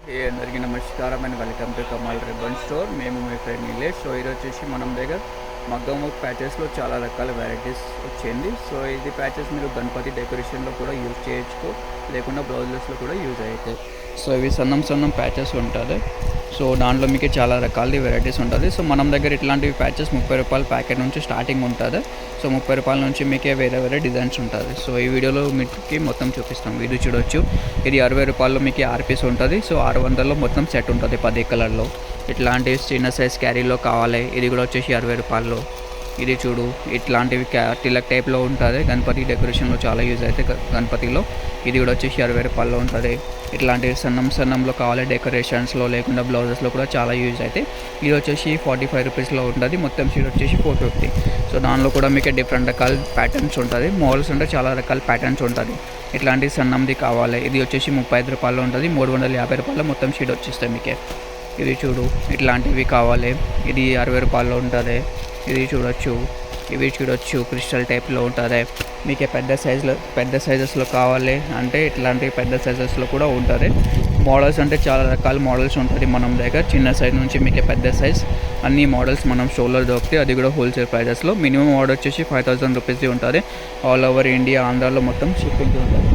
అందరికీ నమస్కారం and welcome to Kamal ribbon store. మేము మీ ఫ్రెండ్ నిలేష్. సో ఇది వచ్చేసి మనం దగ్గర మగ్గం వర్క్ ప్యాచెస్లో చాలా రకాల వెరైటీస్ వచ్చింది. సో ఇది ప్యాచెస్ మీరు గణపతి డెకరేషన్లో కూడా యూజ్ చేయొచ్చు, లేకుండా బ్లౌజెస్లో కూడా యూజ్ అవుతాయి. సో ఇవి సన్నం ప్యాచెస్ ఉంటుంది. సో దాంట్లో మీకు చాలా రకాల వెరైటీస్ ఉంటుంది. సో మనం దగ్గర ఇట్లాంటివి ప్యాచెస్ 30 రూపాయల ప్యాకెట్ నుంచి స్టార్టింగ్ ఉంటుంది. సో 30 రూపాయల నుంచి మీకే వేరే డిజైన్స్ ఉంటుంది. సో ఈ వీడియోలో మీకు మొత్తం చూపిస్తాం. వీడియో చూడొచ్చు. ఇది 60 రూపాయల్లో మీకు 6 పీస్ ఉంటుంది. సో 600లో మొత్తం సెట్ ఉంటుంది 10 కలర్లో. ఇట్లాంటి చిన్న సైజ్ క్యారీలో కావాలి. ఇది కూడా వచ్చేసి 60 రూపాయల్లో. ఇది చూడు, ఇట్లాంటివి తిలక్ టైప్లో ఉంటుంది. గణపతి డెకరేషన్లో చాలా యూజ్ అవుతాయి గణపతిలో. ఇది కూడా వచ్చేసి 60 రూపాయల్లో ఉంటుంది. ఇట్లాంటివి సన్నంలో కావాలి డెకరేషన్స్లో, లేకుండా బ్లౌజెస్లో కూడా చాలా యూజ్ అవుతాయి. ఇది వచ్చేసి 45 రూపీస్లో ఉంటుంది. మొత్తం షీట్ వచ్చేసి 450. సో దానిలో కూడా మీకు డిఫరెంట్ రకాల ప్యాటర్న్స్ ఉంటుంది. మోడల్స్ అంటే చాలా రకాల ప్యాటర్న్స్ ఉంటుంది. ఇట్లాంటి సన్నంది కావాలి. ఇది వచ్చేసి 35 రూపాయల్లో ఉంటుంది. 350 రూపాయల్లో మొత్తం షీట్ వచ్చేస్తాయి మీకే. ఇది చూడు, ఇట్లాంటివి కావాలి. ఇది 60 రూపాయల్లో ఉంటుంది. ఇది చూడొచ్చు, ఇవి చూడొచ్చు, క్రిస్టల్ టైప్లో ఉంటుంది. మీకు పెద్ద సైజెస్లో కావాలి అంటే ఇట్లాంటి పెద్ద సైజెస్లో కూడా ఉంటుంది. మోడల్స్ అంటే చాలా రకాల మోడల్స్ ఉంటుంది మనం దగ్గర. చిన్న సైజ్ నుంచి మీకు పెద్ద సైజ్ అన్ని మోడల్స్ మనం షోలో దొరుకుతాయి. అది కూడా హోల్సేల్ ప్రైజెస్లో. మినిమం ఆర్డర్ వచ్చేసి 5000 రూపీస్ది ఉంటుంది. ఆల్ ఓవర్ ఇండియా, ఆంధ్రాలో మొత్తం షిప్పింగ్ ఉంటుంది.